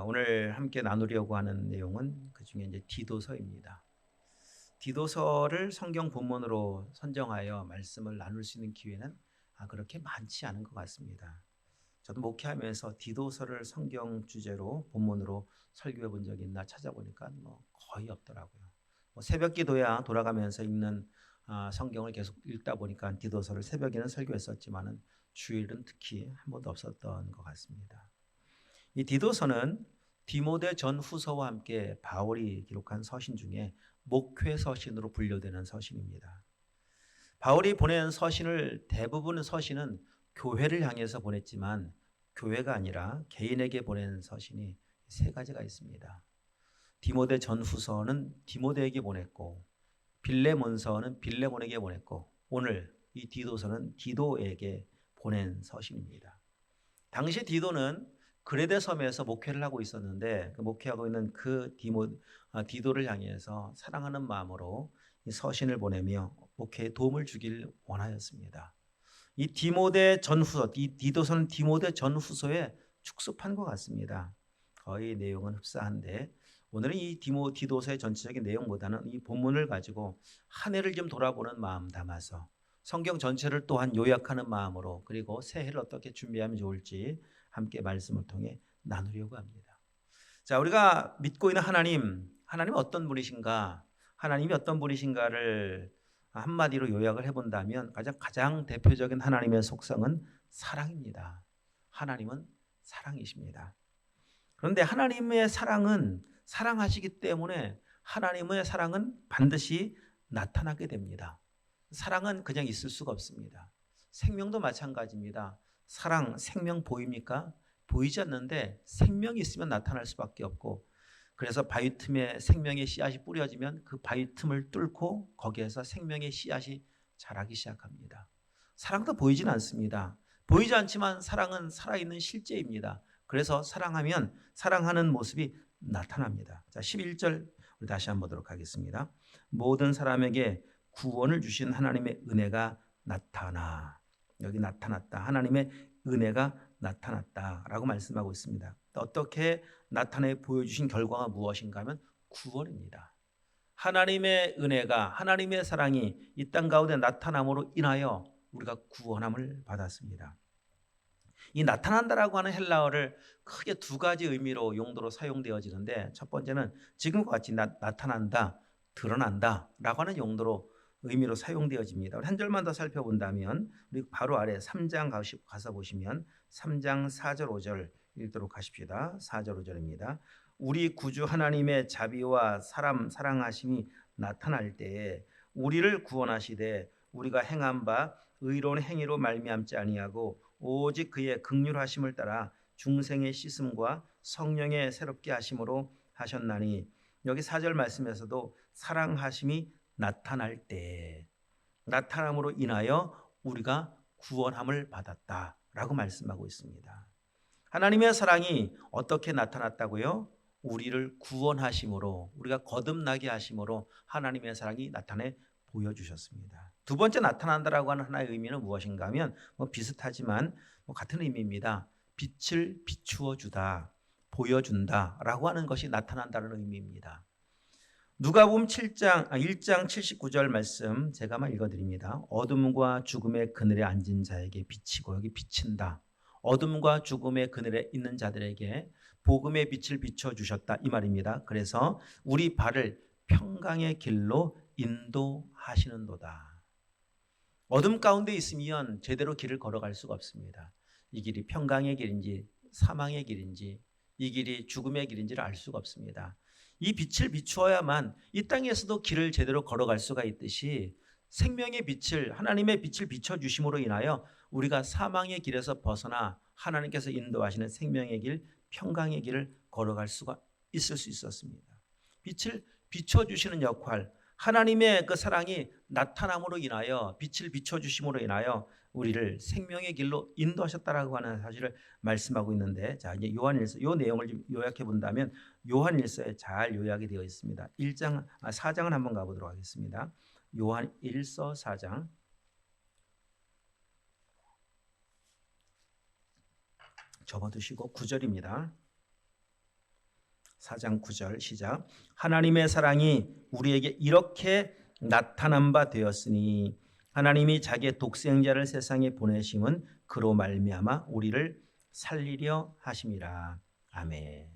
오늘 함께 나누려고 하는 내용은 그중에 이제 디도서입니다. 디도서를 성경 본문으로 선정하여 말씀을 나눌 수 있는 기회는 그렇게 많지 않은 것 같습니다. 저도 목회하면서 디도서를 성경 주제로 본문으로 설교해 본 적이 있나 찾아보니까 거의 없더라고요. 새벽 기도야 돌아가면서 읽는 성경을 계속 읽다 보니까 디도서를 새벽에는 설교했었지만은 주일은 특히 한 번도 없었던 것 같습니다. 이 디도서는 디모데 전후서와 함께 바울이 기록한 서신 중에 목회 서신으로 분류되는 서신입니다. 바울이 보낸 서신을 대부분의 서신은 교회를 향해서 보냈지만 교회가 아니라 개인에게 보낸 서신이 세 가지가 있습니다. 디모데 전후서는 디모데에게 보냈고, 빌레몬서는 빌레몬에게 보냈고, 오늘 이 디도서는 디도에게 보낸 서신입니다. 당시 디도는 그레데 섬에서 목회를 하고 있었는데 그 목회하고 있는 디도를 향해서 사랑하는 마음으로 이 서신을 보내며 목회에 도움을 주길 원하였습니다. 이 디도서는 디모데 전후서에 축소판 것 같습니다. 거의 내용은 흡사한데 오늘은 이 디도서의 전체적인 내용보다는 이 본문을 가지고 한 해를 좀 돌아보는 마음 담아서 성경 전체를 또한 요약하는 마음으로 그리고 새해를 어떻게 준비하면 좋을지 함께 말씀을 통해 나누려고 합니다. 자, 우리가 믿고 있는 하나님 어떤 분이신가? 하나님이 어떤 분이신가를 한마디로 요약을 해본다면 가장 대표적인 하나님의 속성은 사랑입니다. 하나님은 사랑이십니다. 그런데 하나님의 사랑은 사랑하시기 때문에 하나님의 사랑은 반드시 나타나게 됩니다. 사랑은 그냥 있을 수가 없습니다. 생명도 마찬가지입니다. 사랑, 생명 보입니까? 보이지 않는데 생명이 있으면 나타날 수밖에 없고 그래서 바위 틈에 생명의 씨앗이 뿌려지면 그 바위 틈을 뚫고 거기에서 생명의 씨앗이 자라기 시작합니다. 사랑도 보이진 않습니다. 보이지 않지만 사랑은 살아있는 실제입니다. 그래서 사랑하면 사랑하는 모습이 나타납니다. 자, 11절 우리 다시 한번 보도록 하겠습니다. 모든 사람에게 구원을 주신 하나님의 은혜가 나타나. 여기 나타났다. 하나님의 은혜가 나타났다라고 말씀하고 있습니다. 어떻게 나타내 보여주신 결과가 무엇인가 하면 구원입니다. 하나님의 은혜가 하나님의 사랑이 이 땅 가운데 나타남으로 인하여 우리가 구원함을 받았습니다. 이 나타난다라고 하는 헬라어를 크게 두 가지 의미로 용도로 사용되어지는데 첫 번째는 지금과 같이 나타난다, 드러난다라고 하는 용도로 의미로 사용되어집니다. 한 절만 더 살펴본다면 우리 바로 아래 3장 가서 보시면 3장 4절 5절 읽도록 하십시다. 4절 5절입니다. 우리 구주 하나님의 자비와 사랑하심이 나타날 때에 우리를 구원하시되 우리가 행한 바 의로운 행위로 말미암지 아니하고 오직 그의 긍휼하심을 따라 중생의 씻음과 성령의 새롭게 하심으로 하셨나니 여기 4절 말씀에서도 사랑하심이 나타날 때 나타남으로 인하여 우리가 구원함을 받았다라고 말씀하고 있습니다. 하나님의 사랑이 어떻게 나타났다고요? 우리를 구원하심으로 우리가 거듭나게 하심으로 하나님의 사랑이 나타내 보여주셨습니다. 두 번째 나타난다라고 하는 하나의 의미는 무엇인가 하면 비슷하지만 같은 의미입니다. 빛을 비추어 주다, 보여준다라고 하는 것이 나타난다는 의미입니다. 누가복음 1장 79절 말씀 제가 한번 읽어드립니다. 어둠과 죽음의 그늘에 앉은 자에게 비치고 여기 비친다. 어둠과 죽음의 그늘에 있는 자들에게 복음의 빛을 비춰주셨다 이 말입니다. 그래서 우리 발을 평강의 길로 인도하시는도다. 어둠 가운데 있으면 제대로 길을 걸어갈 수가 없습니다. 이 길이 평강의 길인지 사망의 길인지 이 길이 죽음의 길인지를 알 수가 없습니다. 이 빛을 비추어야만 이 땅에서도 길을 제대로 걸어갈 수가 있듯이 생명의 빛을 하나님의 빛을 비춰주심으로 인하여 우리가 사망의 길에서 벗어나 하나님께서 인도하시는 생명의 길 평강의 길을 걸어갈 수가 있을 수 있었습니다. 빛을 비춰주시는 역할 하나님의 그 사랑이 나타남으로 인하여 빛을 비춰주심으로 인하여 우리를 생명의 길로 인도하셨다라고 하는 사실을 말씀하고 있는데 자 이제 요한일서 이 내용을 좀 요약해 본다면 요한일서에 잘 요약이 되어 있습니다. 4장을 한번 가보도록 하겠습니다. 요한일서 4장 접어두시고 9절입니다. 4장 9절 시작. 하나님의 사랑이 우리에게 이렇게 나타난 바 되었으니 하나님이 자기의 독생자를 세상에 보내심은 그로 말미암아 우리를 살리려 하심이라. 아멘.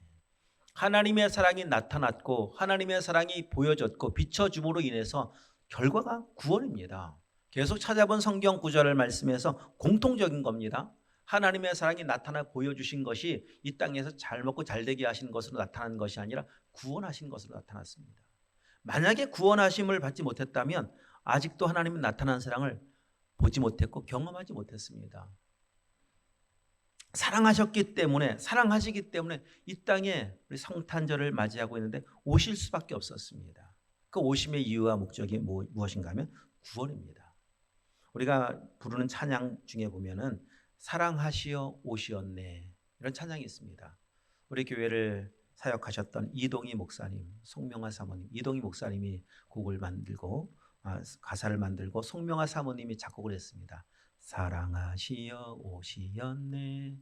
하나님의 사랑이 나타났고 하나님의 사랑이 보여졌고 비춰줌으로 인해서 결과가 구원입니다. 계속 찾아본 성경 구절을 말씀해서 공통적인 겁니다. 하나님의 사랑이 나타나 보여주신 것이 이 땅에서 잘 먹고 잘 되게 하신 것으로 나타난 것이 아니라 구원하신 것으로 나타났습니다. 만약에 구원하심을 받지 못했다면 아직도 하나님의 나타난 사랑을 보지 못했고 경험하지 못했습니다. 사랑하시기 때문에 이 땅에 우리 성탄절을 맞이하고 있는데 오실 수밖에 없었습니다. 그 오심의 이유와 목적이 무엇인가 하면 구원입니다. 우리가 부르는 찬양 중에 보면은 사랑하시어 오시었네, 이런 찬양이 있습니다. 우리 교회를 사역하셨던 이동희 목사님, 송명아 사모님, 이동희 목사님이 곡을 만들고 가사를 만들고 송명아 사모님이 작곡을 했습니다. 사랑하시어 오시었네,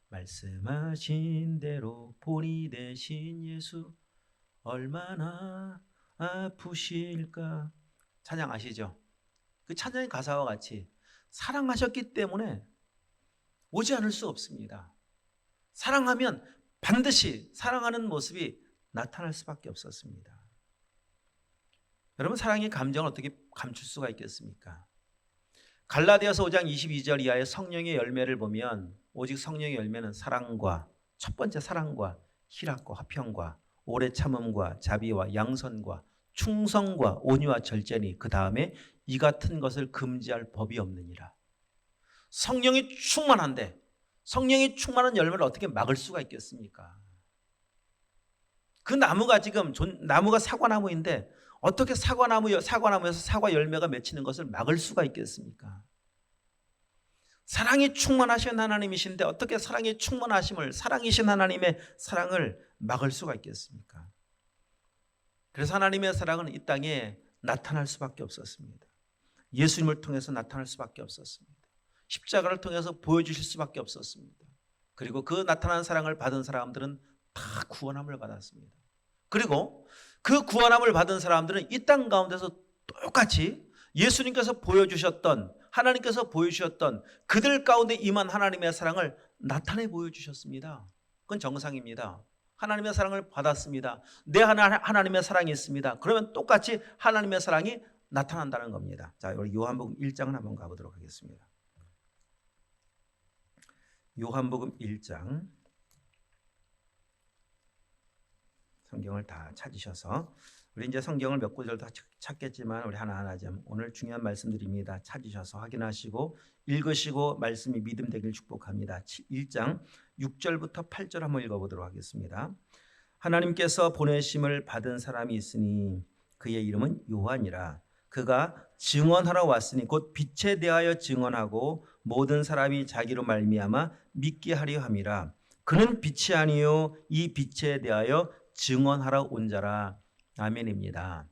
말씀하신 대로 본이 되신 예수 얼마나 아프실까. 찬양 아시죠? 그 찬양의 가사와 같이 사랑하셨기 때문에 오지 않을 수 없습니다. 사랑하면 반드시 사랑하는 모습이 나타날 수밖에 없었습니다. 여러분, 사랑의 감정을 어떻게 감출 수가 있겠습니까? 갈라디아서 5장 22절 이하의 성령의 열매를 보면 오직 성령의 열매는 사랑과, 첫 번째 사랑과 희락과 화평과 오래 참음과 자비와 양선과 충성과 온유와 절제니 그 다음에 이 같은 것을 금지할 법이 없느니라. 성령이 충만한데 성령이 충만한 열매를 어떻게 막을 수가 있겠습니까? 그 나무가 지금 나무가 사과나무인데 어떻게 사과나무에서 사과 열매가 맺히는 것을 막을 수가 있겠습니까? 사랑이 충만하신 하나님이신데 어떻게 사랑이 충만하심을, 사랑이신 하나님의 사랑을 막을 수가 있겠습니까? 그래서 하나님의 사랑은 이 땅에 나타날 수밖에 없었습니다. 예수님을 통해서 나타날 수밖에 없었습니다. 십자가를 통해서 보여주실 수밖에 없었습니다. 그리고 그 나타난 사랑을 받은 사람들은 다 구원함을 받았습니다. 그리고 그 구원함을 받은 사람들은 이 땅 가운데서 똑같이 예수님께서 보여주셨던, 하나님께서 보여주셨던 그들 가운데 임한 하나님의 사랑을 나타내 보여주셨습니다. 그건 정상입니다. 하나님의 사랑을 받았습니다. 내 하나님의 사랑이 있습니다. 그러면 똑같이 하나님의 사랑이 나타난다는 겁니다. 자, 우리 요한복음 1장을 한번 가보도록 하겠습니다. 요한복음 1장, 성경을 다 찾으셔서, 우리 이제 성경을 몇 구절 다 찾겠지만 우리 하나하나 좀 오늘 중요한 말씀드립니다. 찾으셔서 확인하시고 읽으시고 말씀이 믿음 되길 축복합니다. 1장 6절부터 8절 한번 읽어보도록 하겠습니다. 하나님께서 보내심을 받은 사람이 있으니 그의 이름은 요한이라. 그가 증언하러 왔으니 곧 빛에 대하여 증언하고 모든 사람이 자기로 말미암아 믿게 하려 함이라. 그는 빛이 아니요 이 빛에 대하여 증언하러 온 자라. 아멘입니다.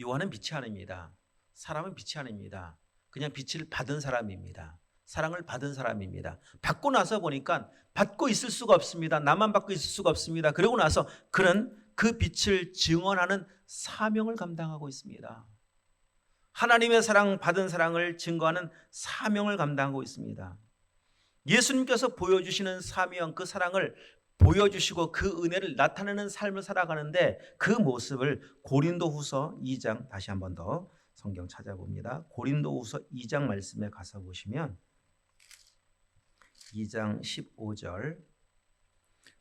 요한은 빛이 아닙니다. 사람은 빛이 아닙니다. 그냥 빛을 받은 사람입니다. 사랑을 받은 사람입니다. 받고 나서 보니까 받고 있을 수가 없습니다. 나만 받고 있을 수가 없습니다. 그러고 나서 그는 그 빛을 증언하는 사명을 감당하고 있습니다. 하나님의 사랑, 받은 사랑을 증거하는 사명을 감당하고 있습니다. 예수님께서 보여주시는 사명, 그 사랑을 보여주시고 그 은혜를 나타내는 삶을 살아가는데 그 모습을 고린도후서 2장, 다시 한 번 더 성경 찾아봅니다. 고린도후서 2장 말씀에 가서 보시면 2장 15절,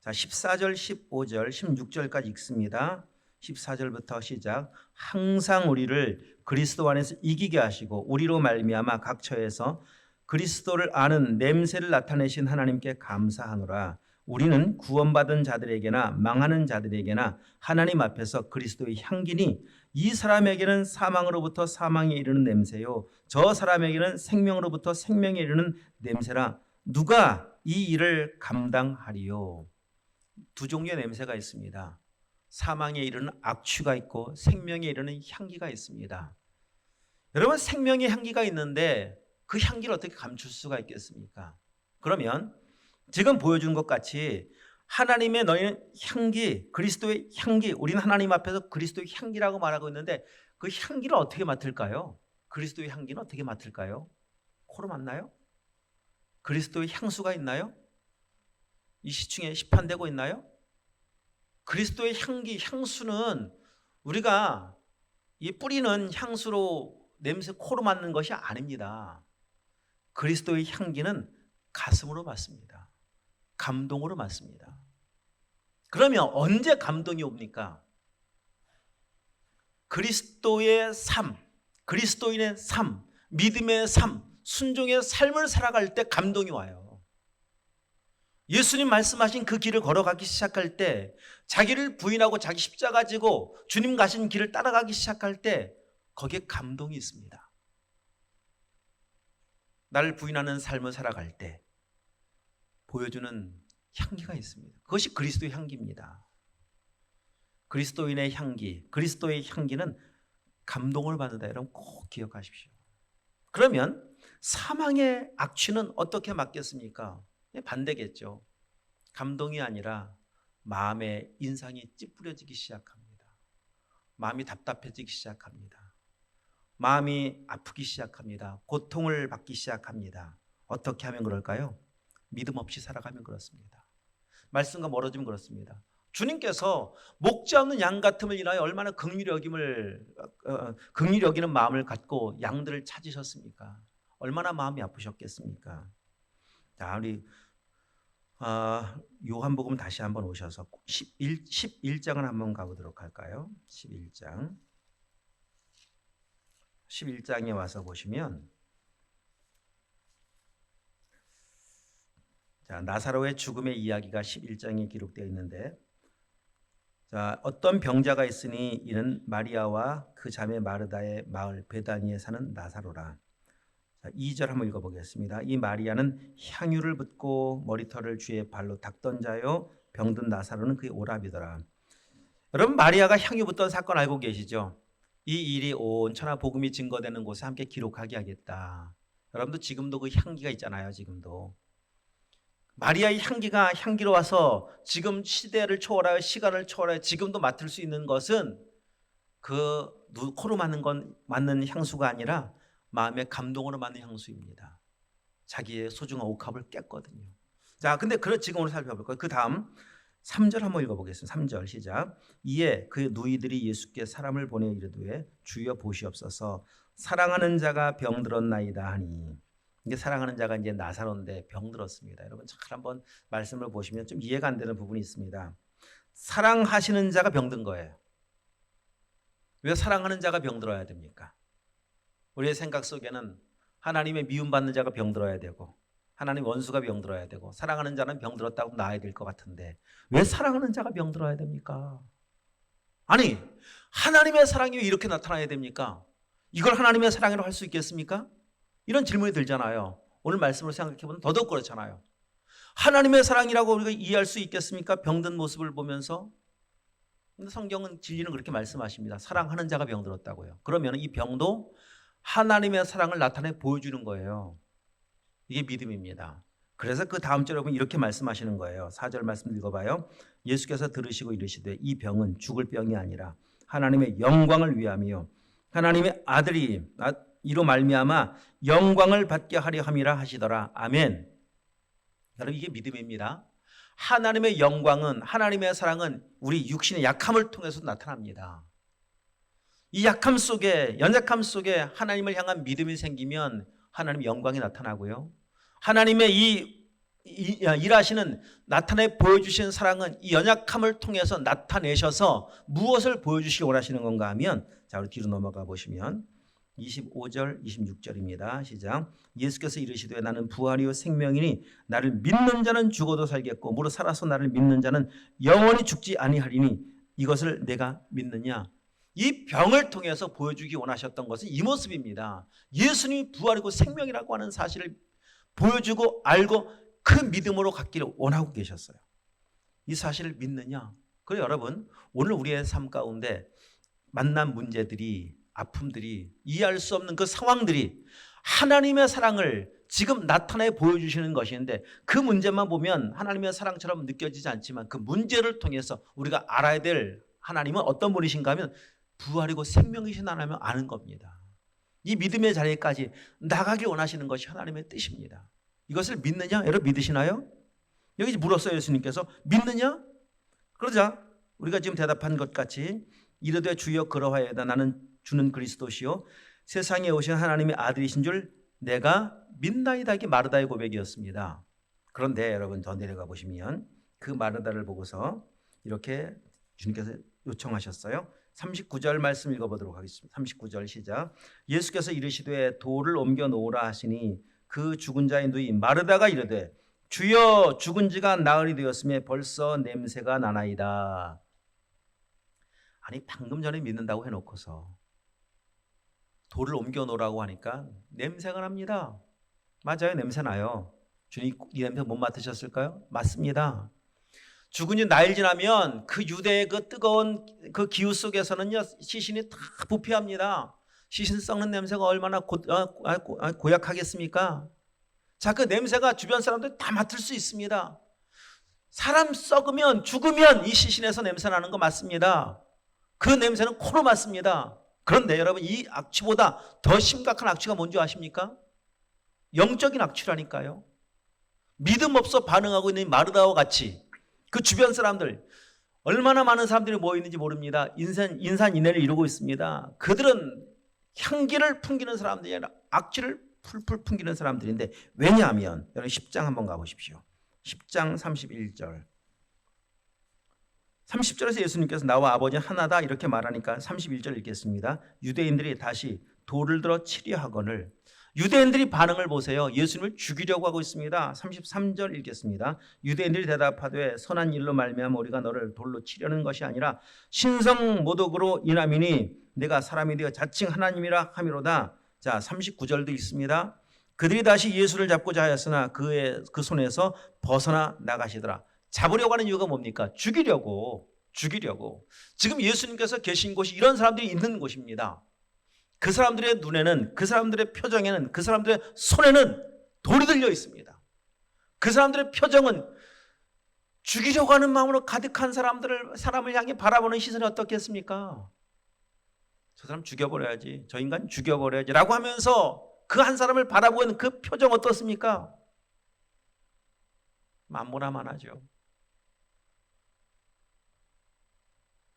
자 14절, 15절, 16절까지 읽습니다. 14절부터 시작. 항상 우리를 그리스도 안에서 이기게 하시고 우리로 말미암아 각 처에서 그리스도를 아는 냄새를 나타내신 하나님께 감사하노라. 우리는 구원받은 자들에게나 망하는 자들에게나 하나님 앞에서 그리스도의 향기니 이 사람에게는 사망으로부터 사망에 이르는 냄새요 저 사람에게는 생명으로부터 생명에 이르는 냄새라. 누가 이 일을 감당하리요? 두 종류의 냄새가 있습니다. 사망에 이르는 악취가 있고 생명에 이르는 향기가 있습니다. 여러분, 생명의 향기가 있는데 그 향기를 어떻게 감출 수가 있겠습니까? 그러면 지금 보여준 것 같이 하나님의 너희는 향기, 그리스도의 향기, 우리는 하나님 앞에서 그리스도의 향기라고 말하고 있는데 그 향기를 어떻게 맡을까요? 그리스도의 향기는 어떻게 맡을까요? 코로 맡나요? 그리스도의 향수가 있나요? 이 시중에 시판되고 있나요? 그리스도의 향기, 향수는 우리가 이 뿌리는 향수로 냄새 코로 맡는 것이 아닙니다. 그리스도의 향기는 가슴으로 맡습니다. 감동으로 맡습니다. 그러면 언제 감동이 옵니까? 그리스도의 삶, 그리스도인의 삶, 믿음의 삶, 순종의 삶을 살아갈 때 감동이 와요. 예수님 말씀하신 그 길을 걸어가기 시작할 때, 자기를 부인하고 자기 십자가 지고 주님 가신 길을 따라가기 시작할 때 거기에 감동이 있습니다. 나를 부인하는 삶을 살아갈 때 보여주는 향기가 있습니다. 그것이 그리스도의 향기입니다. 그리스도인의 향기, 그리스도의 향기는 감동을 받는다. 여러분 꼭 기억하십시오. 그러면 사망의 악취는 어떻게 맡겠습니까? 반대겠죠. 감동이 아니라 마음의 인상이 찌푸려지기 시작합니다. 마음이 답답해지기 시작합니다. 마음이 아프기 시작합니다. 고통을 받기 시작합니다. 어떻게 하면 그럴까요? 믿음 없이 살아가면 그렇습니다. 말씀과 멀어지면 그렇습니다. 주님께서 목자 없는 양 같음을 인하여 얼마나 긍휼히 여기는 마음을 갖고 양들을 찾으셨습니까? 얼마나 마음이 아프셨겠습니까? 자, 우리 요한복음 다시 한번 오셔서 11장을 한번 가보도록 할까요? 11장에 와서 보시면, 자, 나사로의 죽음의 이야기가 11장에 기록되어 있는데, 자, 어떤 병자가 있으니 이는 마리아와 그 자매 마르다의 마을 베다니에 사는 나사로라. 자, 2절 한번 읽어보겠습니다. 이 마리아는 향유를 붓고 머리털을 주의 발로 닦던 자요, 병든 나사로는 그의 오라비더라. 여러분, 마리아가 향유 붓던 사건 알고 계시죠? 이 일이 온 천하 복음이 증거되는 곳에 함께 기록하게 하겠다. 여러분도 지금도 그 향기가 있잖아요. 지금도 마리아의 향기가 향기로워서 지금 시대를 초월하여 시간을 초월하여 지금도 맡을 수 있는 것은 그 코로 맡는 향수가 아니라 마음의 감동으로 맡는 향수입니다. 자기의 소중한 옥합을 깼거든요. 자, 근데 지금 오늘 살펴볼 거예요. 그 다음 3절 한번 읽어보겠습니다. 3절 시작. 이에 그 누이들이 예수께 사람을 보내 이르되 주여 보시옵소서, 사랑하는 자가 병들었나이다 하니. 이게 사랑하는 자가 이제 나사로인데 병들었습니다. 여러분 잘 한번 말씀을 보시면 좀 이해가 안 되는 부분이 있습니다. 사랑하시는 자가 병든 거예요. 왜 사랑하는 자가 병들어야 됩니까? 우리의 생각 속에는 하나님의 미움받는 자가 병들어야 되고 하나님 원수가 병들어야 되고 사랑하는 자는 병들었다고 나아야 될 것 같은데 왜 사랑하는 자가 병들어야 됩니까? 아니, 하나님의 사랑이 왜 이렇게 나타나야 됩니까? 이걸 하나님의 사랑으로 할 수 있겠습니까? 이런 질문이 들잖아요. 오늘 말씀을 생각해보면 더더욱 그렇잖아요. 하나님의 사랑이라고 우리가 이해할 수 있겠습니까? 병든 모습을 보면서. 근데 성경은, 진리는 그렇게 말씀하십니다. 사랑하는 자가 병들었다고요. 그러면 이 병도 하나님의 사랑을 나타내 보여주는 거예요. 이게 믿음입니다. 그래서 그 다음 절에 보면 이렇게 말씀하시는 거예요. 4절 말씀 읽어봐요. 예수께서 들으시고 이르시되 이 병은 죽을 병이 아니라 하나님의 영광을 위함이요 하나님의 아들이 이로 말미암아 영광을 받게 하려 함이라 하시더라. 아멘. 여러분, 이게 믿음입니다. 하나님의 영광은, 하나님의 사랑은 우리 육신의 약함을 통해서 나타납니다. 이 약함 속에, 연약함 속에 하나님을 향한 믿음이 생기면 하나님의 영광이 나타나고요. 하나님의 이 일하시는, 나타내 보여주시는 사랑은 이 연약함을 통해서 나타내셔서 무엇을 보여주시기 원하시는 건가 하면, 자, 우리 뒤로 넘어가 보시면 25절 26절입니다. 시작. 예수께서 이르시되 나는 부활이요 생명이니 나를 믿는 자는 죽어도 살겠고 무릇 살아서 나를 믿는 자는 영원히 죽지 아니하리니 이것을 내가 믿느냐. 이 병을 통해서 보여주기 원하셨던 것은 이 모습입니다. 예수님이 부활이고 생명이라고 하는 사실을 보여주고 알고 그 믿음으로 갖기를 원하고 계셨어요. 이 사실을 믿느냐. 그래서 여러분, 오늘 우리의 삶 가운데 만난 문제들이, 아픔들이, 이해할 수 없는 그 상황들이 하나님의 사랑을 지금 나타내 보여주시는 것인데 그 문제만 보면 하나님의 사랑처럼 느껴지지 않지만 그 문제를 통해서 우리가 알아야 될 하나님은 어떤 분이신가 하면 부활이고 생명이신 하나님을 아는 겁니다. 이 믿음의 자리까지 나가길 원하시는 것이 하나님의 뜻입니다. 이것을 믿느냐? 여러분 믿으시나요? 여기 물었어요. 예수님께서 믿느냐? 그러자 우리가 지금 대답한 것 같이 이르되 주여 그러하여다 나는 주는 그리스도시요 세상에 오신 하나님의 아들이신 줄 내가 믿나이다. 이게 마르다의 고백이었습니다. 그런데 여러분 더 내려가 보시면 그 마르다를 보고서 이렇게 주님께서 요청하셨어요. 39절 말씀 읽어보도록 하겠습니다. 39절 시작. 예수께서 이르시되 돌을 옮겨 놓으라 하시니 그 죽은 자의 누이 마르다가 이르되 주여 죽은 지가 나흘이 되었음에 벌써 냄새가 나나이다. 아니 방금 전에 믿는다고 해놓고서 돌을 옮겨 놓으라고 하니까 냄새가 납니다. 맞아요. 냄새 나요. 주님 이 냄새 못 맡으셨을까요? 맞습니다. 죽은 지 나흘 지나면 그 유대의 그 뜨거운 그 기후 속에서는요 시신이 다 부패합니다. 시신 썩는 냄새가 얼마나 고약하겠습니까? 자, 그 냄새가 주변 사람들 다 맡을 수 있습니다. 사람 썩으면 죽으면 이 시신에서 냄새 나는 거 맞습니다. 그 냄새는 코로 맡습니다. 그런데 여러분 이 악취보다 더 심각한 악취가 뭔지 아십니까? 영적인 악취라니까요. 믿음 없어 반응하고 있는 마르다와 같이 그 주변 사람들 얼마나 많은 사람들이 모여 있는지 모릅니다. 인산인해를 이루고 있습니다. 그들은 향기를 풍기는 사람들이 아니라 악취를 풀풀 풍기는 사람들인데 왜냐하면 여러분 10장 한번 가보십시오. 10장 31절 30절에서 예수님께서 나와 아버지 하나다 이렇게 말하니까 31절 읽겠습니다. 유대인들이 다시 돌을 들어 치려 하거늘 유대인들이 반응을 보세요. 예수님을 죽이려고 하고 있습니다. 33절 읽겠습니다. 유대인들이 대답하되 선한 일로 말미암아 우리가 너를 돌로 치려는 것이 아니라 신성 모독으로 인함이니 내가 사람이 되어 자칭 하나님이라 함이로다. 자 39절도 있습니다. 그들이 다시 예수를 잡고자 하였으나 그 손에서 벗어나 나가시더라. 잡으려고 하는 이유가 뭡니까? 죽이려고. 지금 예수님께서 계신 곳이 이런 사람들이 있는 곳입니다. 그 사람들의 눈에는, 그 사람들의 표정에는, 그 사람들의 손에는 돌이 들려 있습니다. 그 사람들의 표정은 죽이려고 하는 마음으로 가득한 사람을 향해 바라보는 시선이 어떻겠습니까? 저 사람 죽여버려야지, 저 인간 죽여버려야지 라고 하면서 그 한 사람을 바라보고 있는 그 표정 어떻습니까? 만무나만하죠.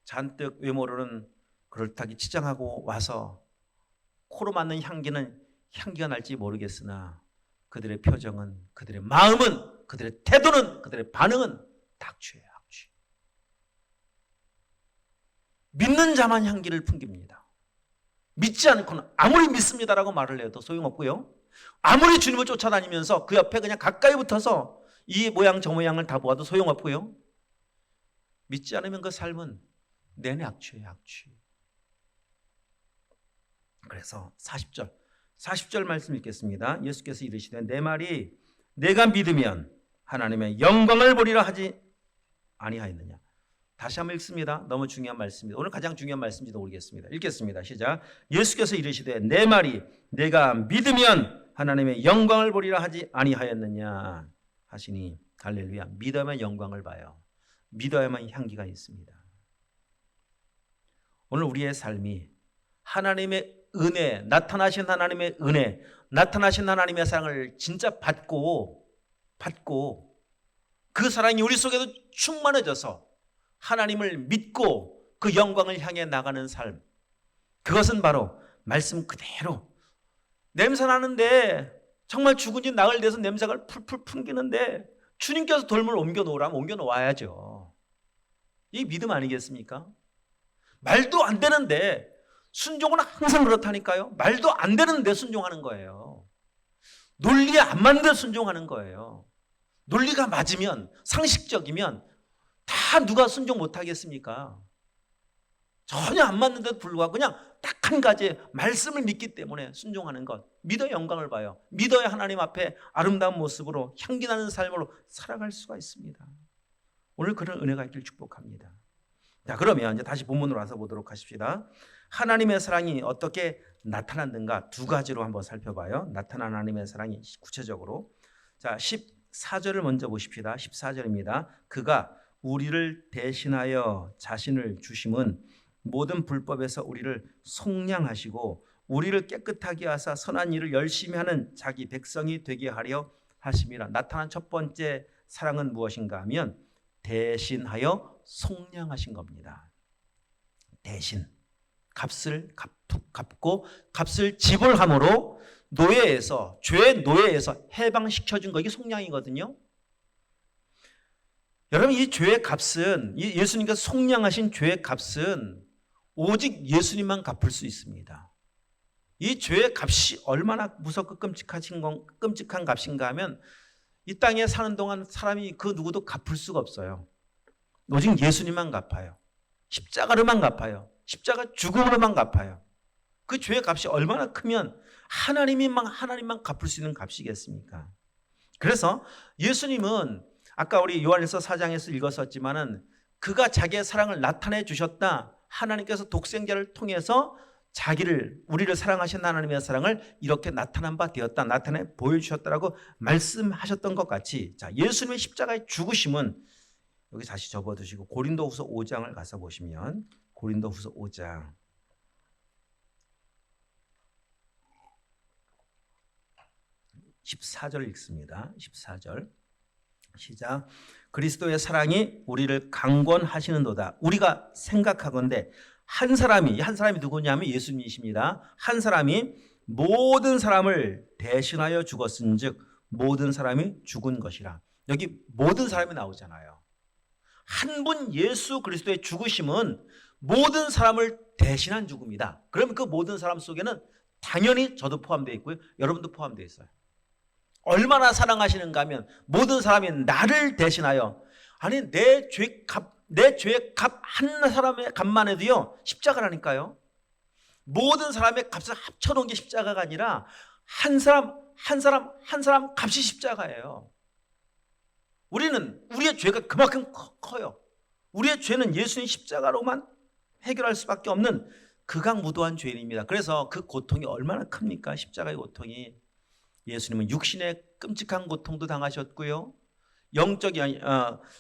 잔뜩 외모로는 그럴듯하게 치장하고 와서 코로 맡는 향기가 날지 모르겠으나 그들의 표정은, 그들의 마음은, 그들의 태도는, 그들의 반응은 다 악취예요. 악취. 믿는 자만 향기를 풍깁니다. 믿지 않고는 아무리 믿습니다라고 말을 해도 소용없고요. 아무리 주님을 쫓아다니면서 그 옆에 그냥 가까이 붙어서 이 모양 저 모양을 다 보아도 소용없고요. 믿지 않으면 그 삶은 내내 악취예요. 악취. 그래서 40절 말씀 읽겠습니다. 예수께서 이르시되 내 말이 내가 믿으면 하나님의 영광을 보리라 하지 아니하였느냐. 다시 한번 읽습니다. 너무 중요한 말씀입니다. 오늘 가장 중요한 말씀인지도 모르겠습니다. 읽겠습니다. 시작. 예수께서 이르시되 내 말이 내가 믿으면 하나님의 영광을 보리라 하지 아니하였느냐 하시니 할렐루야. 믿어야만 영광을 봐요. 믿어야만 향기가 있습니다. 오늘 우리의 삶이 하나님의 은혜, 나타나신 하나님의 은혜, 나타나신 하나님의 사랑을 진짜 받고 그 사랑이 우리 속에도 충만해져서 하나님을 믿고 그 영광을 향해 나가는 삶, 그것은 바로 말씀 그대로 냄새 나는데 정말 죽은 지 나흘 돼서 냄새가 풀풀 풍기는데 주님께서 돌을 옮겨 놓으라면 옮겨 놓아야죠. 이 믿음 아니겠습니까? 말도 안 되는데 순종은 항상 그렇다니까요. 말도 안 되는데 순종하는 거예요. 논리에 안 맞는데 순종하는 거예요. 논리가 맞으면, 상식적이면 다 누가 순종 못하겠습니까? 전혀 안 맞는데도 불구하고 그냥 딱 한 가지 말씀을 믿기 때문에 순종하는 것. 믿어야 영광을 봐요. 믿어야 하나님 앞에 아름다운 모습으로 향기나는 삶으로 살아갈 수가 있습니다. 오늘 그런 은혜가 있길 축복합니다. 자, 그러면 이제 다시 본문으로 와서 보도록 하십시다. 하나님의 사랑이 어떻게 나타났는가 두 가지로 한번 살펴봐요. 나타난 하나님의 사랑이 구체적으로. 자, 14절을 먼저 보십시다. 14절입니다. 그가 우리를 대신하여 자신을 주심은 모든 불법에서 우리를 속량하시고 우리를 깨끗하게 하사 선한 일을 열심히 하는 자기 백성이 되게 하려 하심이라. 나타난 첫 번째 사랑은 무엇인가 하면 대신하여 속량하신 겁니다. 대신 값을 갚고 값을 지불함으로 노예에서, 죄의 노예에서 해방시켜준 거, 이게 속량이거든요. 여러분, 이 죄의 값은, 이 예수님께서 속량하신 죄의 값은 오직 예수님만 갚을 수 있습니다. 이 죄의 값이 얼마나 무섭고 끔찍한 값인가 하면 이 땅에 사는 동안 사람이 그 누구도 갚을 수가 없어요. 오직 예수님만 갚아요. 십자가로만 갚아요. 십자가 죽음으로만 갚아요. 그 죄의 값이 얼마나 크면 하나님만 갚을 수 있는 값이겠습니까? 그래서 예수님은 아까 우리 요한일서 4장에서 읽었었지만은 그가 자기의 사랑을 나타내 주셨다. 하나님께서 독생자를 통해서 우리를 사랑하신 하나님의 사랑을 이렇게 나타난 바 되었다. 나타내 보여주셨다라고 말씀하셨던 것 같이, 자, 예수님의 십자가의 죽으심은 여기 다시 접어두시고 고린도후서 5장을 가서 보시면, 고린도후서 5장 14절 읽습니다. 14절 시작. 그리스도의 사랑이 우리를 강권하시는도다. 우리가 생각하건대 한 사람이 누구냐면 예수님이십니다. 한 사람이 모든 사람을 대신하여 죽었은즉 모든 사람이 죽은 것이라. 여기 모든 사람이 나오잖아요. 한 분 예수 그리스도의 죽으심은 모든 사람을 대신한 죽음이다. 그러면 그 모든 사람 속에는 당연히 저도 포함되어 있고요. 여러분도 포함되어 있어요. 얼마나 사랑하시는가 하면 모든 사람이 나를 대신하여, 아니 내 죄의 값 한 사람의 값만 해도요 십자가라니까요. 모든 사람의 값을 합쳐놓은 게 십자가가 아니라 한 사람 값이 십자가예요. 우리의 죄가 그만큼 커요. 우리의 죄는 예수님 십자가로만 해결할 수밖에 없는 극악무도한 죄인입니다. 그래서 그 고통이 얼마나 큽니까? 십자가의 고통이. 예수님은 육신의 끔찍한 고통도 당하셨고요,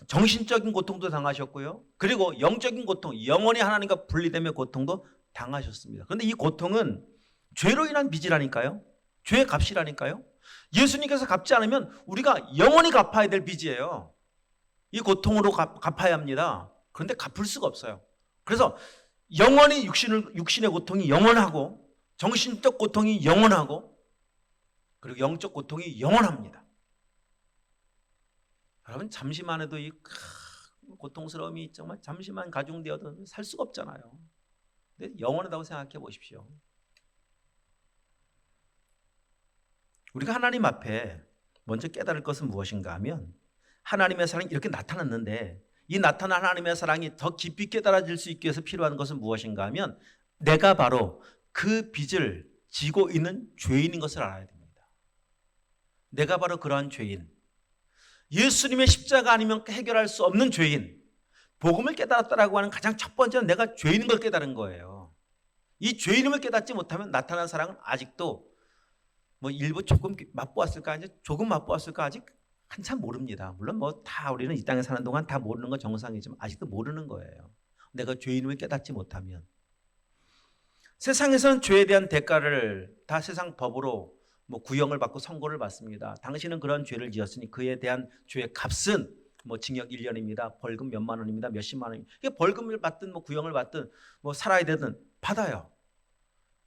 정신적인 고통도 당하셨고요, 그리고 영적인 고통, 영원히 하나님과 분리됨의 고통도 당하셨습니다. 그런데 이 고통은 죄로 인한 빚이라니까요. 죄의 값이라니까요. 예수님께서 갚지 않으면 우리가 영원히 갚아야 될 빚이에요. 이 고통으로 갚아야 합니다. 그런데 갚을 수가 없어요. 그래서 영원히 육신의 고통이 영원하고, 정신적 고통이 영원하고, 그리고 영적 고통이 영원합니다. 여러분, 잠시만 해도 이 고통스러움이 정말 잠시만 가중되어도 살 수가 없잖아요. 근데 영원하다고 생각해 보십시오. 우리가 하나님 앞에 먼저 깨달을 것은 무엇인가 하면, 하나님의 사랑이 이렇게 나타났는데 이 나타난 하나님의 사랑이 더 깊이 깨달아질 수 있기 위해서 필요한 것은 무엇인가 하면, 내가 바로 그 빚을 지고 있는 죄인인 것을 알아야 됩니다. 내가 바로 그러한 죄인, 예수님의 십자가 아니면 해결할 수 없는 죄인, 복음을 깨달았다라고 하는 가장 첫 번째는 내가 죄인인 걸 깨달은 거예요. 이 죄인임을 깨닫지 못하면 나타난 사랑은 아직도 일부 조금 맛보았을까, 이제 조금 맛보았을까, 아직 한참 모릅니다. 물론 다 우리는 이 땅에 사는 동안 다 모르는 건 정상이지만 아직도 모르는 거예요. 내가 죄인임을 깨닫지 못하면. 세상에서는 죄에 대한 대가를 다 세상 법으로 구형을 받고 선고를 받습니다. 당신은 그런 죄를 지었으니 그에 대한 죄의 값은 징역 1년입니다. 벌금 몇만 원입니다. 몇십만 원입니다. 이게 벌금을 받든 구형을 받든 살아야 되든 받아요.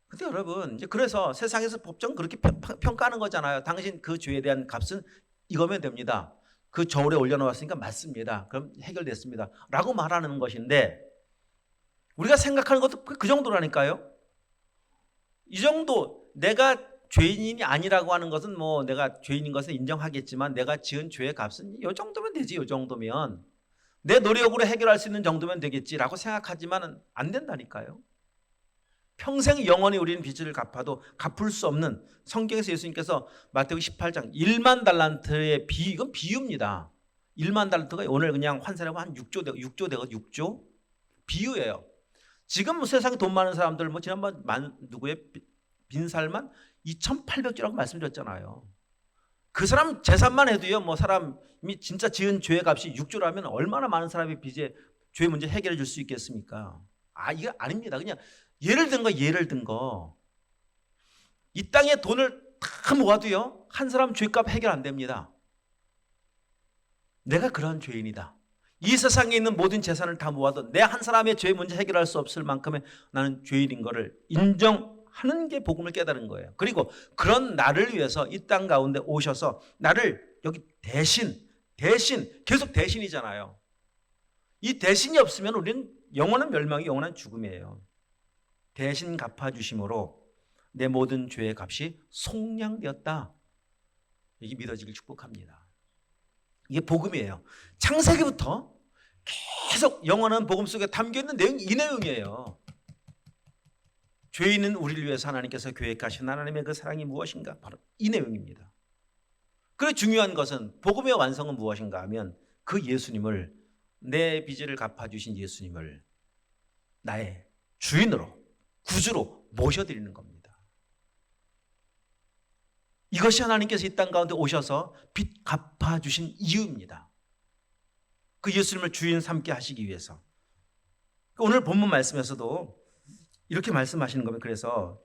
근데 여러분, 이제 그래서 세상에서 법정은 그렇게 평가하는 거잖아요. 당신 그 죄에 대한 값은 이거면 됩니다. 그 저울에 올려놓았으니까 맞습니다. 그럼 해결됐습니다. 라고 말하는 것인데, 우리가 생각하는 것도 그 정도라니까요. 이 정도, 내가 죄인이 아니라고 하는 것은 내가 죄인인 것은 인정하겠지만 내가 지은 죄의 값은 이 정도면 되지, 이 정도면 내 노력으로 해결할 수 있는 정도면 되겠지라고 생각하지만 안 된다니까요. 평생 영원히 우리는 빚을 갚아도 갚을 수 없는, 성경에서 예수님께서 마태복음 18장 1만 달란트의 이건 비유입니다. 1만 달란트가 오늘 그냥 환산하면 한 6조 되고 6조 비유예요. 지금 세상에 돈 많은 사람들 지난번 누구의 빈살만 2,800조라고 말씀드렸잖아요. 그 사람 재산만 해도요, 사람이 진짜 지은 죄의 값이 6조라면 얼마나 많은 사람이 죄 문제 해결해 줄 수 있겠습니까? 이게 아닙니다. 그냥 예를 든 거. 이 땅에 돈을 다 모아도요, 한 사람 죄값 해결 안 됩니다. 내가 그런 죄인이다. 이 세상에 있는 모든 재산을 다 모아도 내 한 사람의 죄 문제 해결할 수 없을 만큼의 나는 죄인인 것을 인정하는 게 복음을 깨달은 거예요. 그리고 그런 나를 위해서 이 땅 가운데 오셔서 나를 여기 대신 계속 대신이잖아요. 이 대신이 없으면 우리는 영원한 멸망이 영원한 죽음이에요. 대신 갚아주심으로 내 모든 죄의 값이 속량되었다. 이게 믿어지길 축복합니다. 이게 복음이에요. 창세기부터 계속 영원한 복음 속에 담겨있는 내용이 이 내용이에요. 죄 있는 우리를 위해서 하나님께서 계획하신 하나님의 그 사랑이 무엇인가? 바로 이 내용입니다. 그리고 중요한 것은 복음의 완성은 무엇인가 하면 그 예수님을, 내 빚을 갚아주신 예수님을 나의 주인으로, 구주로 모셔드리는 겁니다. 이것이 하나님께서 이 땅 가운데 오셔서 빚 갚아주신 이유입니다. 그 예수님을 주인 삼게 하시기 위해서. 오늘 본문 말씀에서도 이렇게 말씀하시는 겁니다. 그래서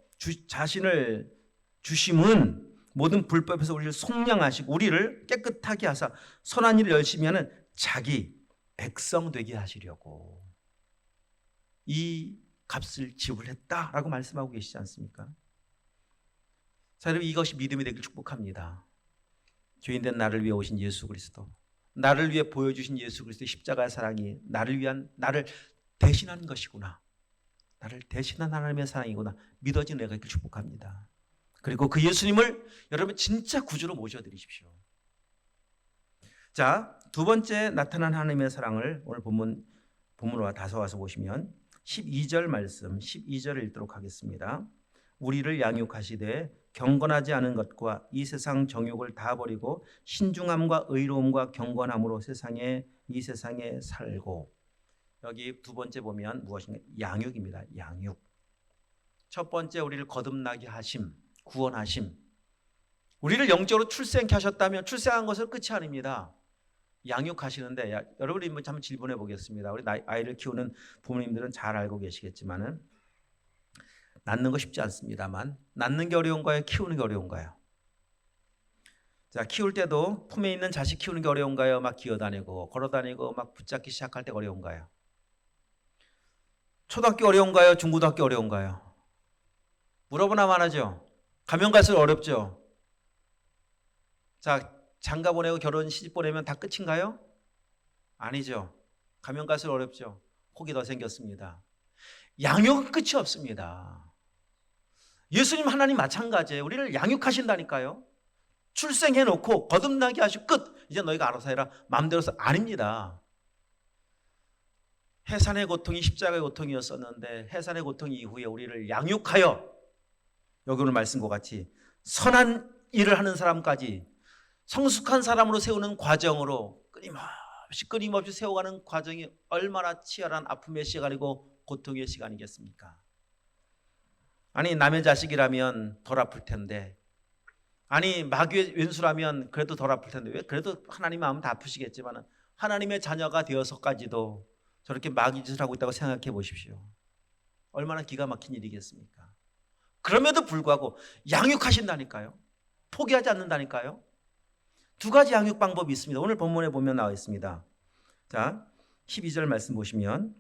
자신을 주심은 모든 불법에서 우리를 속량하시고 우리를 깨끗하게 하사 선한 일을 열심히 하는 자기 백성 되게 하시려고 이 값을 지불했다라고 말씀하고 계시지 않습니까? 자, 여러분, 이것이 믿음이 되길 축복합니다. 죄인된 나를 위해 오신 예수 그리스도, 나를 위해 보여주신 예수 그리스도의 십자가의 사랑이 나를 대신한 것이구나, 나를 대신한 하나님의 사랑이구나 믿어진 내가 있길 축복합니다. 그리고 그 예수님을 여러분 진짜 구주로 모셔드리십시오. 자, 두 번째 나타난 하나님의 사랑을 오늘 본문으로 다시 와서 보시면 12절 말씀, 12절을 읽도록 하겠습니다. 우리를 양육하시되 경건하지 않은 것과 이 세상 정욕을 다 버리고 신중함과 의로움과 경건함으로 이 세상에 살고. 여기 두 번째 보면 무엇인가? 양육입니다. 양육. 첫 번째, 우리를 거듭나게 하심, 구원하심. 우리를 영적으로 출생케 하셨다면 출생한 것은 끝이 아닙니다. 양육하시는데, 여러분이 한번 질문해 보겠습니다. 우리 아이를 키우는 부모님들은 잘 알고 계시겠지만은 낳는 거 쉽지 않습니다만, 낳는 게 어려운가요? 키우는 게 어려운가요? 자, 키울 때도 품에 있는 자식 키우는 게 어려운가요? 막 기어다니고 걸어다니고 막 붙잡기 시작할 때 어려운가요? 초등학교 어려운가요? 중고등학교 어려운가요? 물어보나만 하죠. 가면 갈수록 어렵죠. 자, 장가 보내고 결혼 시집 보내면 다 끝인가요? 아니죠. 가면 갈수록 어렵죠. 혹이 더 생겼습니다. 양육은 끝이 없습니다. 예수님 하나님 마찬가지예요. 우리를 양육하신다니까요. 출생해놓고 거듭나게 하시고 끝. 이제 너희가 알아서 해라. 마음대로서 아닙니다. 해산의 고통이 십자가의 고통이었었는데 해산의 고통 이후에 우리를 양육하여 여기 오늘 말씀과 같이 선한 일을 하는 사람까지 성숙한 사람으로 세우는 과정으로 끊임없이 세워가는 과정이 얼마나 치열한 아픔의 시간이고 고통의 시간이겠습니까? 아니, 남의 자식이라면 덜 아플 텐데, 아니 마귀의 왼수라면 그래도 덜 아플 텐데, 왜 그래도 하나님 마음은 다 아프시겠지만 하나님의 자녀가 되어서까지도 저렇게 마귀 짓을 하고 있다고 생각해 보십시오. 얼마나 기가 막힌 일이겠습니까? 그럼에도 불구하고 양육하신다니까요. 포기하지 않는다니까요. 두 가지 양육 방법이 있습니다. 오늘 본문에 보면 나와 있습니다. 자, 12절 말씀 보시면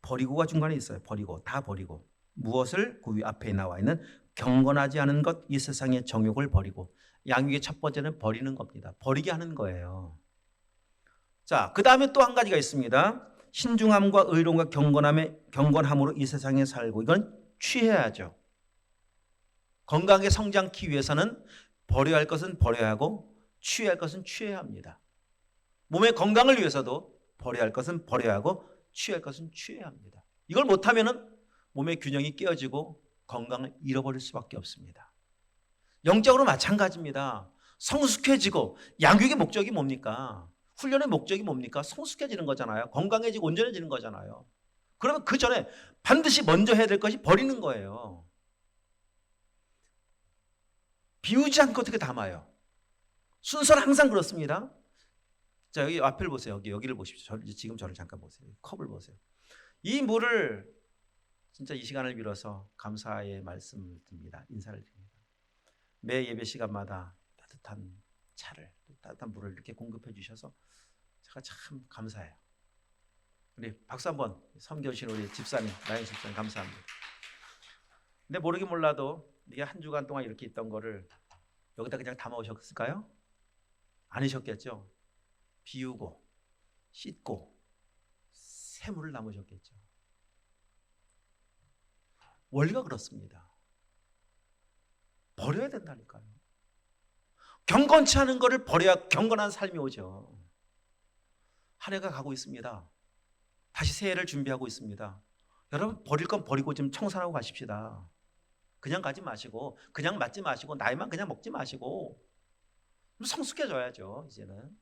버리고가 중간에 있어요. 다 버리고. 무엇을? 그 앞에 나와 있는 경건하지 않은 것, 이 세상의 정욕을 버리고. 양육의 첫 번째는 버리는 겁니다. 버리게 하는 거예요. 자, 그 다음에 또 한 가지가 있습니다. 신중함과 의로움과 경건함으로 이 세상에 살고. 이건 취해야죠. 건강하게 성장하기 위해서는 버려야 할 것은 버려야 하고 취해야 할 것은 취해야 합니다. 몸의 건강을 위해서도 버려야 할 것은 버려야 하고 취해야 할 것은 취해야 합니다. 이걸 못하면은 몸의 균형이 깨어지고 건강을 잃어버릴 수밖에 없습니다. 영적으로 마찬가지입니다. 성숙해지고 양육의 목적이 뭡니까? 훈련의 목적이 뭡니까? 성숙해지는 거잖아요. 건강해지고 온전해지는 거잖아요. 그러면 그 전에 반드시 먼저 해야 될 것이 버리는 거예요. 비우지 않고 어떻게 담아요? 순서는 항상 그렇습니다. 자, 여기 앞을 보세요. 여기를 보십시오. 지금 저를 잠깐 보세요. 컵을 보세요. 이 물을 진짜 이 시간을 빌어서 감사의 말씀을 드립니다. 인사를 드립니다. 매 예배 시간마다 따뜻한 차를, 따뜻한 물을 이렇게 공급해 주셔서 제가 참 감사해요. 우리 박수 한번 섬겨주신 우리 집사님, 나영 집사님 감사합니다. 근데 모르긴 몰라도 이게 한 주간 동안 이렇게 있던 거를 여기다 그냥 담아 오셨을까요? 아니셨겠죠. 비우고 씻고 새물을 담으셨겠죠. 원리가 그렇습니다. 버려야 된다니까요. 경건치 않은 거를 버려야 경건한 삶이 오죠. 한 해가 가고 있습니다. 다시 새해를 준비하고 있습니다. 여러분 버릴 건 버리고 좀 청산하고 가십시다. 그냥 가지 마시고 그냥 맞지 마시고 나이만 그냥 먹지 마시고 성숙해져야죠. 이제는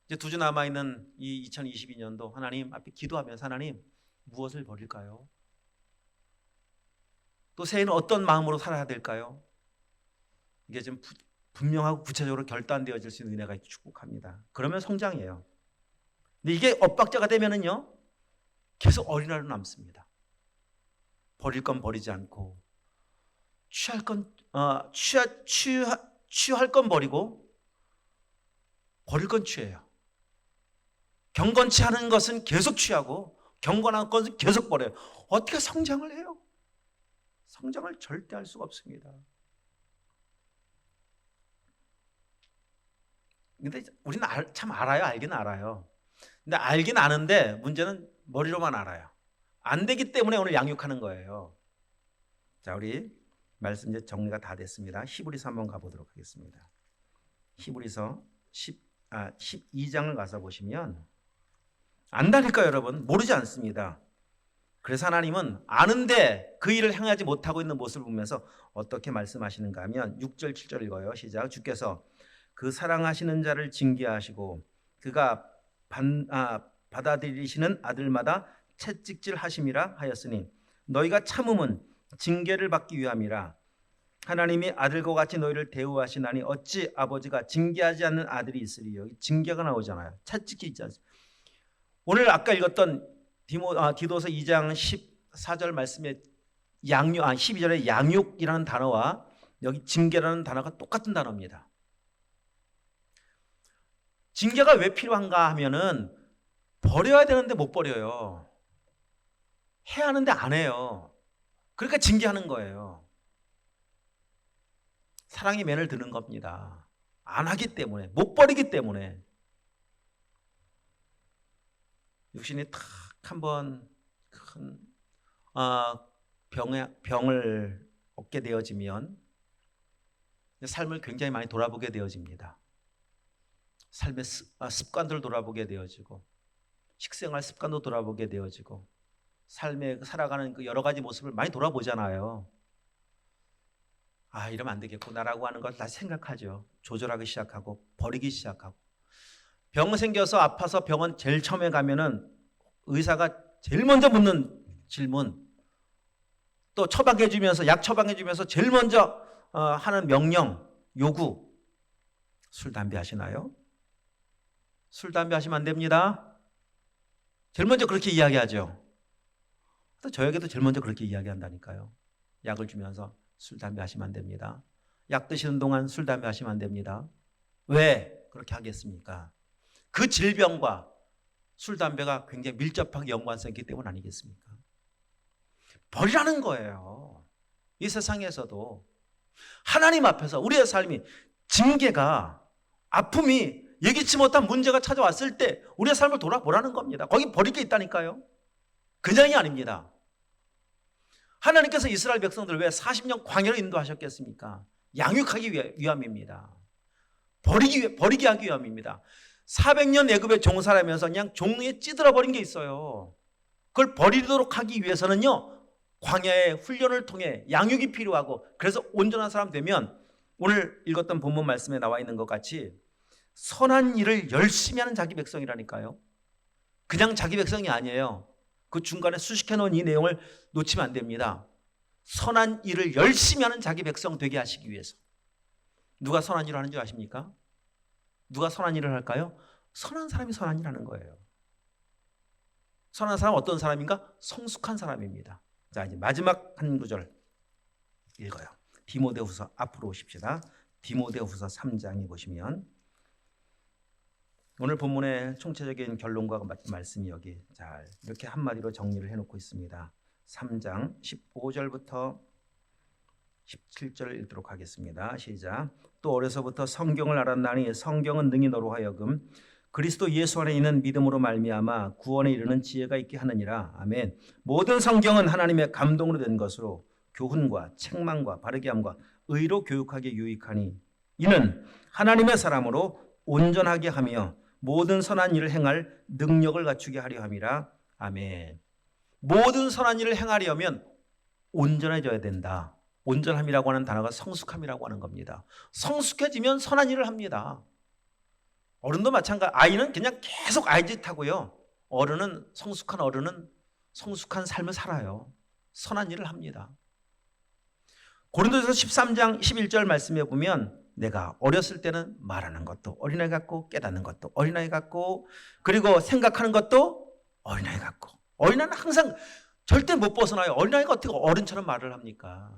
이제 2주 남아있는 이 2022년도 하나님 앞에 기도하면서 하나님 무엇을 버릴까요? 또 새해는 어떤 마음으로 살아야 될까요? 이게 좀 분명하고 구체적으로 결단되어질 수 있는 은혜가 축복합니다. 그러면 성장이에요. 근데 이게 엇박자가 되면은요 계속 어린아이로 남습니다. 버릴 건 버리지 않고 취할 건 버리고 버릴 건 취해요. 경건치 않은 것은 계속 취하고 경건한 것은 계속 버려요. 어떻게 성장을 해요? 성장을 절대 할 수가 없습니다. 근데 우리는 참 알아요. 알긴 알아요. 근데 알긴 아는데 문제는 머리로만 알아요. 안 되기 때문에 오늘 양육하는 거예요. 자, 우리 말씀 이제 정리가 다 됐습니다. 히브리서 한번 가보도록 하겠습니다. 히브리서 12장을 가서 보시면 안다니까요, 여러분. 모르지 않습니다. 그래서 하나님은 아는데 그 일을 행하지 못하고 있는 모습을 보면서 어떻게 말씀하시는가 하면 6절 7절 읽어요. 시작. 주께서 그 사랑하시는 자를 징계하시고 그가 받아들이시는 아들마다 채찍질 하심이라 하였으니 너희가 참음은 징계를 받기 위함이라. 하나님이 아들과 같이 너희를 대우하시나니 어찌 아버지가 징계하지 않는 아들이 있으리요. 징계가 나오잖아요. 채찍이 있지 않습니까? 오늘 아까 읽었던 디도서 2장 14절 말씀에 12절에 양육이라는 단어와 여기 징계라는 단어가 똑같은 단어입니다. 징계가 왜 필요한가 하면은 버려야 되는데 못 버려요. 해야 하는데 안 해요. 그러니까 징계하는 거예요. 사랑이 맨을 드는 겁니다. 안 하기 때문에, 못 버리기 때문에. 육신이 탁 한번 큰 병을 얻게 되어지면 삶을 굉장히 많이 돌아보게 되어집니다. 삶의 습관들을 돌아보게 되어지고 식생활 습관도 돌아보게 되어지고 삶에 살아가는 그 여러 가지 모습을 많이 돌아보잖아요. 이러면 안 되겠구나라고 하는 걸 다 생각하죠. 조절하기 시작하고 버리기 시작하고. 병 생겨서 아파서 병원 제일 처음에 가면은 의사가 제일 먼저 묻는 질문, 또 처방해주면서 약 처방해주면서 제일 먼저 하는 명령, 요구, 술, 담배 하시나요? 술, 담배 하시면 안 됩니다. 제일 먼저 그렇게 이야기하죠. 또 저에게도 제일 먼저 그렇게 이야기한다니까요. 약을 주면서 술, 담배 하시면 안 됩니다. 약 드시는 동안 술, 담배 하시면 안 됩니다. 왜 그렇게 하겠습니까? 그 질병과 술, 담배가 굉장히 밀접하게 연관성이 있기 때문 아니겠습니까? 버리라는 거예요. 이 세상에서도 하나님 앞에서 우리의 삶이 징계가 아픔이 예기치 못한 문제가 찾아왔을 때 우리의 삶을 돌아보라는 겁니다. 거기 버릴 게 있다니까요. 그냥이 아닙니다. 하나님께서 이스라엘 백성들을 왜 40년 광야로 인도하셨겠습니까? 양육하기 위함입니다. 버리게 하기 위함입니다. 400년 애굽에 종살하면서 그냥 종에 찌들어 버린 게 있어요. 그걸 버리도록 하기 위해서는요, 광야의 훈련을 통해 양육이 필요하고, 그래서 온전한 사람 되면 오늘 읽었던 본문 말씀에 나와 있는 것 같이 선한 일을 열심히 하는 자기 백성이라니까요. 그냥 자기 백성이 아니에요. 그 중간에 수식해 놓은 이 내용을 놓치면 안 됩니다. 선한 일을 열심히 하는 자기 백성 되게 하시기 위해서. 누가 선한 일을 하는 줄 아십니까? 누가 선한 일을 할까요? 선한 사람이 선한 일을 하는 거예요. 선한 사람은 어떤 사람인가? 성숙한 사람입니다. 자, 이제 마지막 한 구절 읽어요. 디모데후서 앞으로 오십시다. 디모데후서 3장에 보시면 오늘 본문의 총체적인 결론과 말씀이 여기 잘 이렇게 한마디로 정리를 해놓고 있습니다. 3장 15절부터 17절 읽도록 하겠습니다. 시작. 또 어려서부터 성경을 알았나니 성경은 능히 너로 하여금 그리스도 예수 안에 있는 믿음으로 말미암아 구원에 이르는 지혜가 있게 하느니라. 아멘. 모든 성경은 하나님의 감동으로 된 것으로 교훈과 책망과 바르게 함과 의로 교육하기에 유익하니 이는 하나님의 사람으로 온전하게 하며 모든 선한 일을 행할 능력을 갖추게 하려 함이라. 아멘. 모든 선한 일을 행하려면 온전해져야 된다. 온전함이라고 하는 단어가 성숙함이라고 하는 겁니다. 성숙해지면 선한 일을 합니다. 어른도 마찬가지. 아이는 그냥 계속 아이짓하고요. 성숙한 어른은 성숙한 삶을 살아요. 선한 일을 합니다. 고린도전서 13장 11절 말씀에 보면 내가 어렸을 때는 말하는 것도 어린아이 같고 깨닫는 것도 어린아이 같고 그리고 생각하는 것도 어린아이 같고. 어린아이는 항상 절대 못 벗어나요. 어린아이가 어떻게 어른처럼 말을 합니까?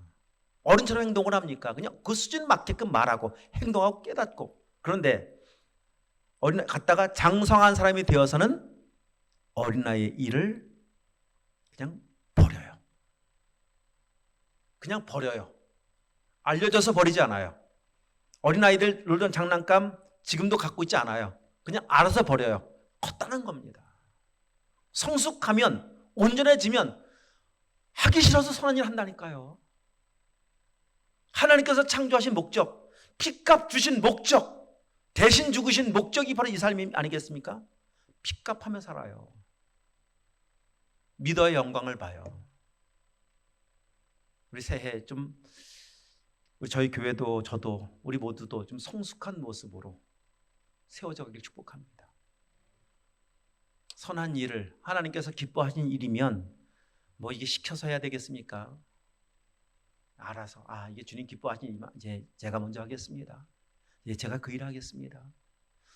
어른처럼 행동을 합니까? 그냥 그 수준 맞게끔 말하고 행동하고 깨닫고. 그런데 어린아이 갔다가 장성한 사람이 되어서는 어린아이의 일을 그냥 버려요. 그냥 버려요. 알려줘서 버리지 않아요. 어린아이들 놀던 장난감 지금도 갖고 있지 않아요. 그냥 알아서 버려요. 컸다는 겁니다. 성숙하면 온전해지면 하기 싫어서 선한 일 한다니까요. 하나님께서 창조하신 목적, 핏값 주신 목적, 대신 죽으신 목적이 바로 이 삶이 아니겠습니까? 핏값하며 살아요. 믿어야 영광을 봐요. 우리 새해 좀 저희 교회도 저도 우리 모두도 좀 성숙한 모습으로 세워져 가길 축복합니다. 선한 일을 하나님께서 기뻐하신 일이면 뭐 이게 시켜서 해야 되겠습니까? 알아서 이게 주님 기뻐하신 일이면 이제 제가 먼저 하겠습니다. 이제 제가 그 일을 하겠습니다.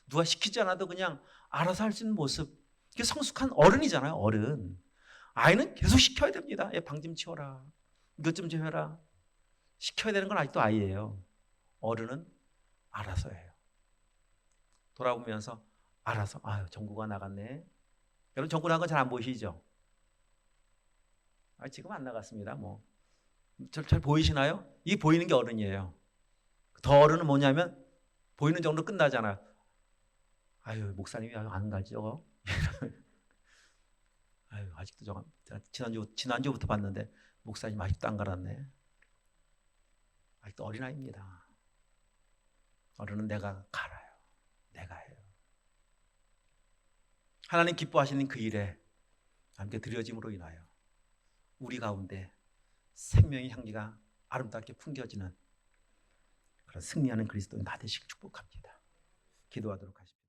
누가 시키지 않아도 그냥 알아서 할 수 있는 모습. 이게 성숙한 어른이잖아요. 어른. 아이는 계속 시켜야 됩니다. 방 좀 치워라. 이것 좀 해라. 시켜야 되는 건 아직도 아이예요. 어른은 알아서 해요. 돌아보면서 알아서 전구가 나갔네. 여러분 전구 나간 거 잘 안 보이시죠? 지금 안 나갔습니다. 잘 보이시나요? 이 보이는 게 어른이에요. 더 어른은 뭐냐면 보이는 정도 끝나잖아요. 목사님이 안 가죠? 아직도 저거 지난주부터 봤는데 목사님 아직도 안 갈았네. 아직도 어린아이입니다. 어른은 내가 갈아요. 내가 해요. 하나님 기뻐하시는 그 일에 함께 드려짐으로 인하여 우리 가운데 생명의 향기가 아름답게 풍겨지는 그런 승리하는 그리스도인 다 되시길 축복합니다. 기도하도록 하십시오.